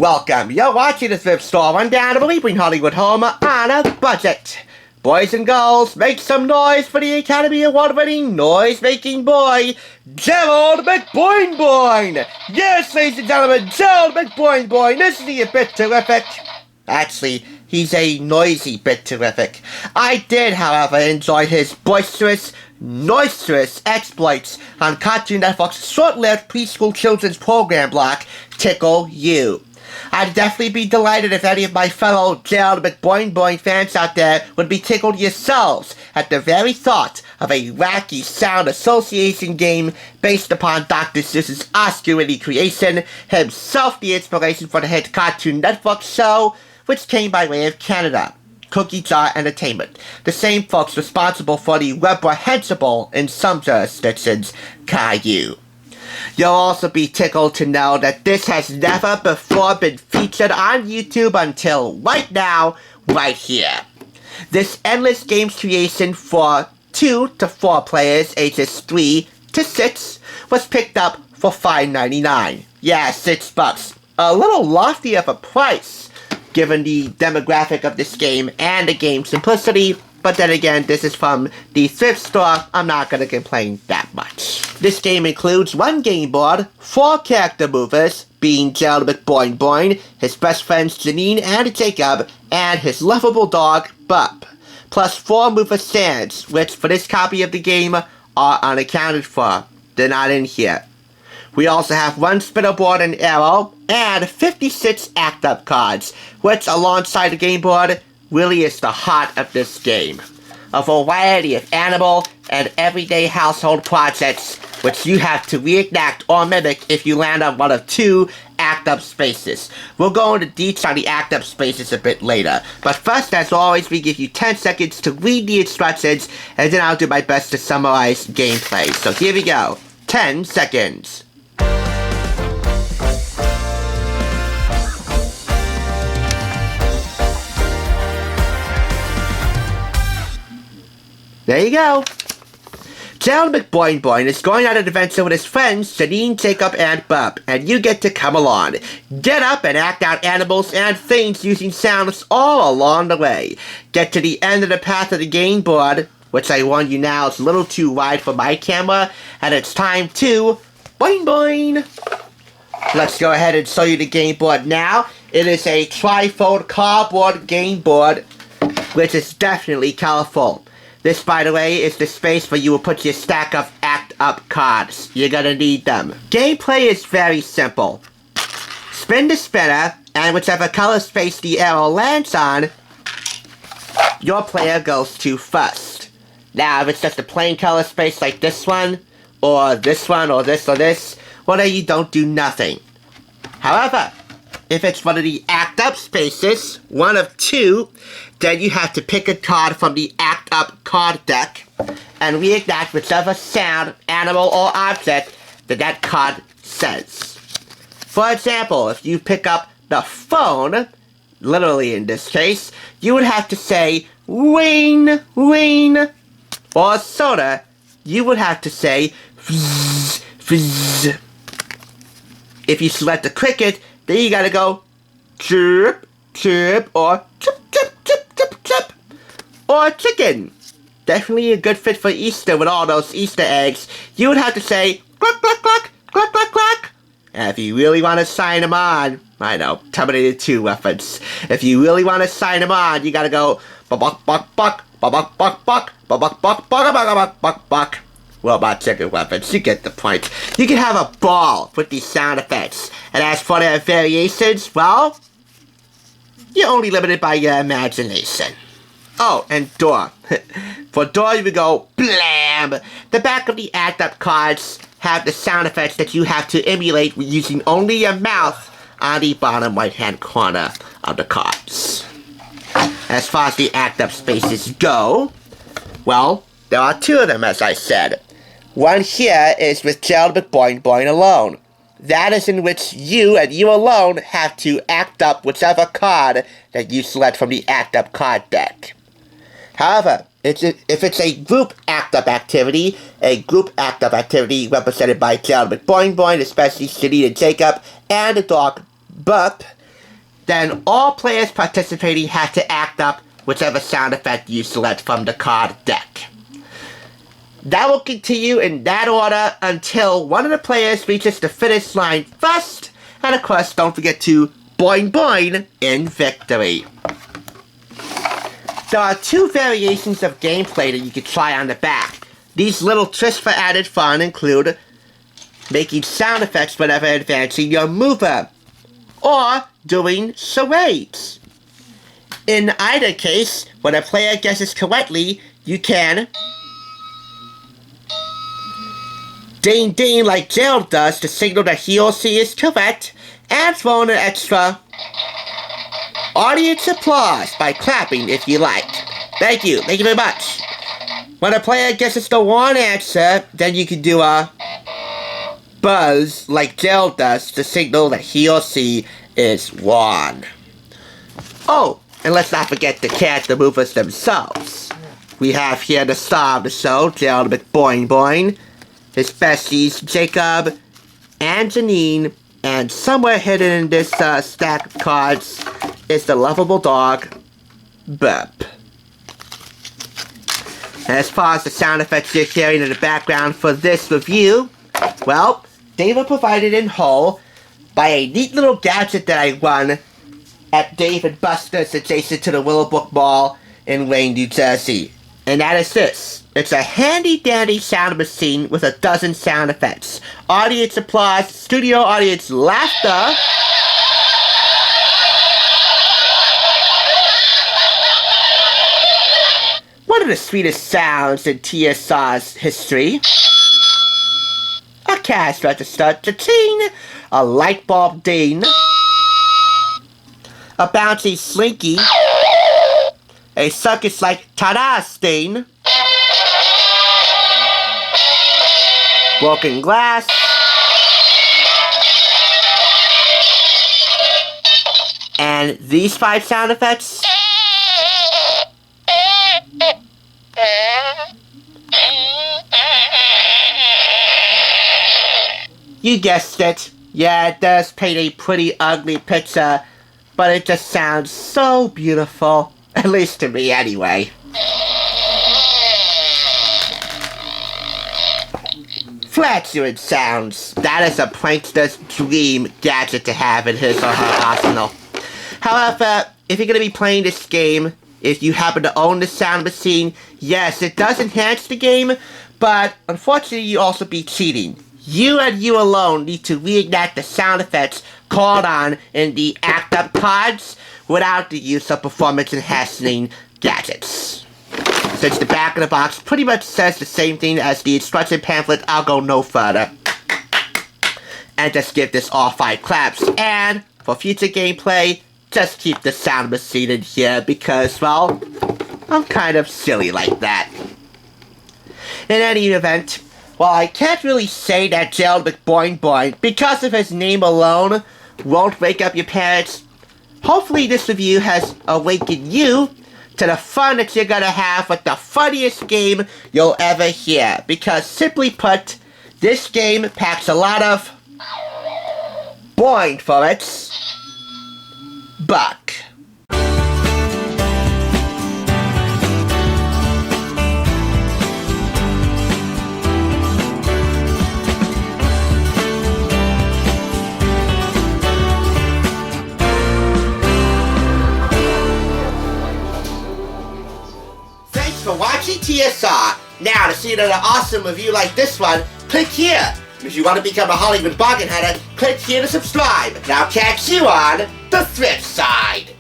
Welcome. You're watching the Thrift Store Rundown, a bring Hollywood home on a budget. Boys and girls, make some noise for the Academy Award-winning noise-making boy, Gerald McBoing Boing. Yes, ladies and gentlemen, Gerald McBoing Boing. Isn't he a bit terrific? Actually, he's a noisy bit terrific. I did, however, enjoy his boisterous, noisterous exploits on Cartoon Network's short-lived preschool children's program block, Tickle You. I'd definitely be delighted if any of my fellow Gerald McBoing Boing fans out there would be tickled yourselves at the very thought of a wacky sound association game based upon Dr. Seuss's Oscar-winning creation, himself the inspiration for the hit Cartoon Network show, which came by way of Canada, Cookie Jar Entertainment, the same folks responsible for the reprehensible, in some jurisdictions, Caillou. You'll also be tickled to know that this has never before been featured on YouTube until right now, right here. This endless games creation for 2 to 4 players ages 3 to 6 was picked up for $5.99. Yeah, $6. A little lofty of a price, given the demographic of this game and the game's simplicity, but then again, this is from the thrift store, I'm not gonna complain that much. This game includes 1 game board, 4 character movers, being Gerald McBoing Boing, his best friends Janine and Jacob, and his lovable dog, Bub, plus 4 mover stands, which for this copy of the game are unaccounted for. They're not in here. We also have 1 spinner board and arrow, and 56 act-up cards, which alongside the game board really is the heart of this game. A variety of animal and everyday household projects which you have to reenact or mimic if you land on one of 2 act-up spaces. We'll go into details on the act-up spaces a bit later. But first, as always, we give you 10 seconds to read the instructions, and then I'll do my best to summarize gameplay. So here we go. 10 seconds. There you go. Gerald McBoing Boing is going on an adventure with his friends Janine, Jacob, and Bub, and you get to come along. Get up and act out animals and things using sounds all along the way. Get to the end of the path of the game board, which I warn you now is a little too wide for my camera, and it's time to boing boing. Let's go ahead and show you the game board now. It is a trifold cardboard game board, which is definitely colorful. This, by the way, is the space where you will put your stack of act-up cards. You're gonna need them. Gameplay is very simple. Spin the spinner, and whichever color space the arrow lands on, your player goes to first. Now, if it's just a plain color space like this one, or this one, or this, well then you don't do nothing. However, if it's one of the act-up spaces, one of 2, then you have to pick a card from the act-up card deck and reenact whichever sound, animal, or object that card says. For example, if you pick up the phone, literally in this case, you would have to say, ring, ring. Or soda, you would have to say, fizz, fizz. If you select the cricket, then you gotta go chirp, chirp, or chip, chip, chip, chip, chip. Or chicken. Definitely a good fit for Easter with all those Easter eggs. You would have to say cluck, cluck, cluck, cluck, cluck, cluck. And if you really want to sign them on, I know, Terminator 2 reference. If you really want to sign them on, you gotta go buck, buck, buck, buck, buck, buck, buck, buck, buck, buck, buck, buck, buck, buck. Robot chicken weapons, you get the point. You can have a ball with these sound effects. And as for their variations, well, you're only limited by your imagination. Oh, and door. For door, you would go blam. The back of the act-up cards have the sound effects that you have to emulate using only your mouth on the bottom right-hand corner of the cards. As far as the act-up spaces go, well, there are 2 of them, as I said. One here is with Gerald McBoing Boing alone. That is in which you and you alone have to act up whichever card that you select from the act-up card deck. However, if it's a group act-up activity represented by Gerald McBoing Boing, especially Janine and Jacob, and the dog Bub, then all players participating have to act up whichever sound effect you select from the card deck. That will continue in that order until one of the players reaches the finish line first, and of course don't forget to boing boing in victory. There are 2 variations of gameplay that you can try on the back. These little tricks for added fun include making sound effects whenever advancing your mover, or doing charades. In either case, when a player guesses correctly, you can ding ding like Gerald does to signal that he or she is correct, and throw in an extra audience applause by clapping if you like. Thank you very much. When a player guesses the wrong answer, then you can do a buzz like Gerald does to signal that he or she is wrong. Oh, and let's not forget the character movers themselves. We have here the star of the show, Gerald McBoing Boing, his besties, Jacob and Janine, and somewhere hidden in this stack of cards is the lovable dog, Burp. And as far as the sound effects you're hearing in the background for this review, well, they were provided in whole by a neat little gadget that I won at Dave & Buster's adjacent to the Willowbrook Mall in Wayne, New Jersey. And that is this. It's a handy-dandy sound machine with a dozen sound effects. Audience applause, studio audience laughter, one of the sweetest sounds in TSR's history, a cash register, cha-ching, a light bulb ding, a bouncy slinky, a circus-like ta-da sting, broken glass, and these 5 sound effects. You guessed it. Yeah, it does paint a pretty ugly picture, but it just sounds so beautiful. At least to me, anyway. Flatulent sounds. That is a prankster's dream gadget to have in his or her arsenal. However, if you're going to be playing this game, if you happen to own the sound machine, yes, it does enhance the game, but unfortunately you also be cheating. You and you alone need to reignite the sound effects called on in the Act Up cards without the use of performance-enhancing gadgets. Since the back of the box pretty much says the same thing as the instruction pamphlet, I'll go no further and just give this all 5 claps. And for future gameplay, just keep the sound machine in here because, well, I'm kind of silly like that. In any event, while I can't really say that Gerald McBoing Boing, because of his name alone, won't wake up your parents, hopefully this review has awakened you to the fun that you're gonna have with the funniest game you'll ever hear. Because simply put, this game packs a lot of boing for its buck. For watching TSR. Now, to see another awesome review like this one, click here. If you want to become a Hollywood bargain hunter, click here to subscribe. And I'll catch you on the thrift side.